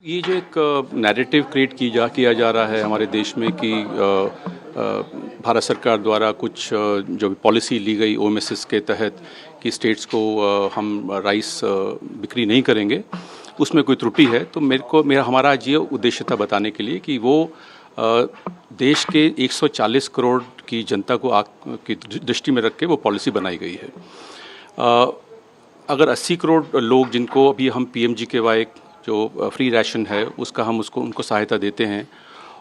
ये जो एक नैरेटिव क्रिएट किया जा रहा है हमारे देश में कि भारत सरकार द्वारा कुछ जो पॉलिसी ली गई ओएमएसएस के तहत कि स्टेट्स को हम राइस बिक्री नहीं करेंगे, उसमें कोई त्रुटि है। तो हमारा आज ये उद्देश्य था बताने के लिए कि वो देश के 140 करोड़ की जनता को की दृष्टि में रख के वो पॉलिसी बनाई गई है। अगर 80 करोड़ लोग जिनको अभी हम पीएमजीकेवाई जो फ्री राशन है उसका हम उनको सहायता देते हैं,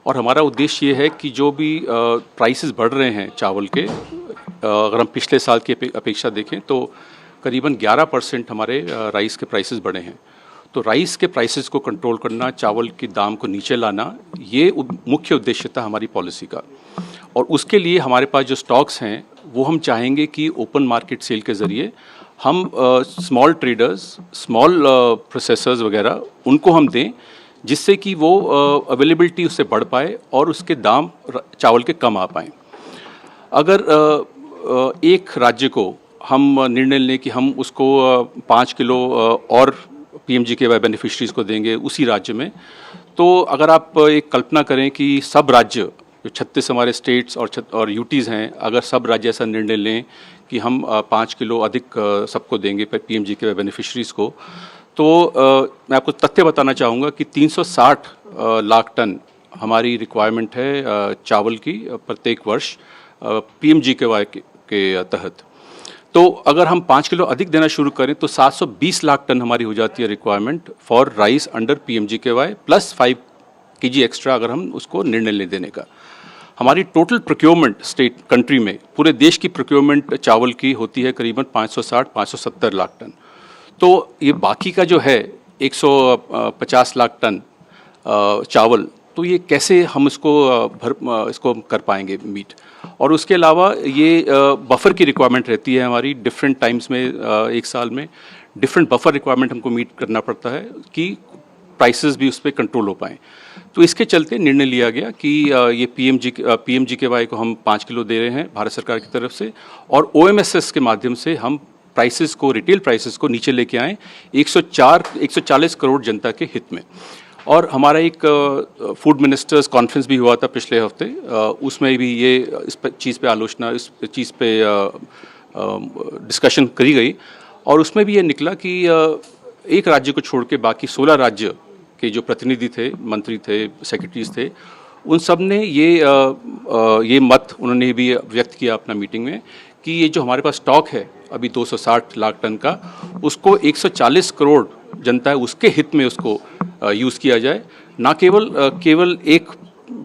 और हमारा उद्देश्य ये है कि जो भी प्राइसेस बढ़ रहे हैं चावल के, अगर हम पिछले साल की अपेक्षा देखें तो करीबन 11% हमारे राइस के प्राइसेस बढ़े हैं। तो राइस के प्राइसेस को कंट्रोल करना, चावल के दाम को नीचे लाना, ये मुख्य उद्देश्य था हमारी पॉलिसी का। और उसके लिए हमारे पास जो स्टॉक्स हैं वो हम चाहेंगे कि ओपन मार्केट सेल के ज़रिए हम स्मॉल ट्रेडर्स, स्मॉल प्रोसेसर्स वगैरह उनको हम दें, जिससे कि वो अवेलेबिलिटी उससे बढ़ पाए और उसके दाम चावल के कम आ पाएँ। अगर एक राज्य को हम निर्णय लें कि हम उसको 5 किलो और पीएमजीकेवाई बेनिफिशरीज को देंगे उसी राज्य में, तो अगर आप एक कल्पना करें कि सब राज्य जो 36 हमारे स्टेट्स और यूटीज़ हैं, अगर सब राज्य ऐसा निर्णय लें कि हम 5 किलो अधिक सबको देंगे पीएमजीकेवाई बेनिफिशरीज को, तो मैं आपको तथ्य बताना चाहूँगा कि 360 लाख टन हमारी रिक्वायरमेंट है चावल की प्रत्येक वर्ष पीएमजीकेवाई के तहत। तो अगर हम 5 किलो अधिक देना शुरू करें तो 720 लाख टन हमारी हो जाती है requirement for rice under PMGKY plus 5 KG extra अगर हम उसको निर्णय ले देने का। हमारी टोटल प्रोक्योरमेंट स्टेट कंट्री में, पूरे देश की प्रोक्योरमेंट चावल की होती है करीबन 560-570 लाख टन। तो ये बाकी का जो है 150 लाख टन चावल, तो ये कैसे हम इसको कर पाएंगे मीट। और उसके अलावा ये बफर की रिक्वायरमेंट रहती है हमारी डिफरेंट टाइम्स में, एक साल में डिफरेंट बफर रिक्वायरमेंट हमको मीट करना पड़ता है कि प्राइसेस भी उस पर कंट्रोल हो पाएँ। तो इसके चलते निर्णय लिया गया कि ये पीएमजीकेवाई को हम 5 किलो दे रहे हैं भारत सरकार की तरफ से, और ओएमएसएस के माध्यम से हम प्राइसेस को, रिटेल प्राइसेस को नीचे लेके आएँ 140 करोड़ जनता के हित में। और हमारा एक फूड मिनिस्टर्स कॉन्फ्रेंस भी हुआ था पिछले हफ्ते, उसमें भी ये इस चीज़ पे आलोचना, इस चीज़ पे डिस्कशन करी गई, और उसमें भी ये निकला कि एक राज्य को छोड़ के बाकी 16 राज्य के जो प्रतिनिधि थे, मंत्री थे, सेक्रेटरीज थे, उन सब ने ये मत उन्होंने भी व्यक्त किया अपना मीटिंग में कि ये जो हमारे पास स्टॉक है अभी 260 लाख टन का, उसको 140 करोड़ जनता है उसके हित में उसको यूज़ किया जाए, ना केवल एक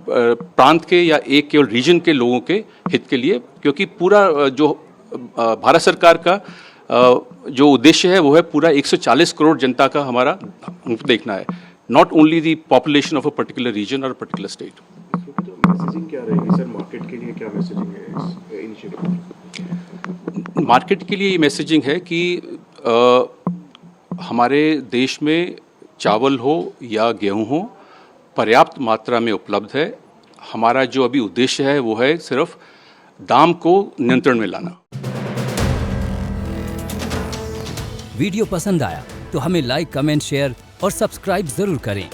प्रांत के या एक केवल रीजन के लोगों के हित के लिए। क्योंकि पूरा जो भारत सरकार का जो उद्देश्य है वो है पूरा 140 करोड़ जनता का हमारा देखना है, not only the population of a particular region और पर्टिकुलर स्टेट। मैसेजिंग क्या रहेगी सर, मार्केट के लिए क्या मैसेजिंग है इस इनिशिएटिव? मार्केट के लिए ये मैसेजिंग है कि हमारे देश में चावल हो या गेहूं हो, पर्याप्त मात्रा में उपलब्ध है। हमारा जो अभी उद्देश्य है वो है सिर्फ दाम को नियंत्रण में लाना। वीडियो पसंद आया तो हमें लाइक, कमेंट, शेयर और सब्सक्राइब जरूर करें।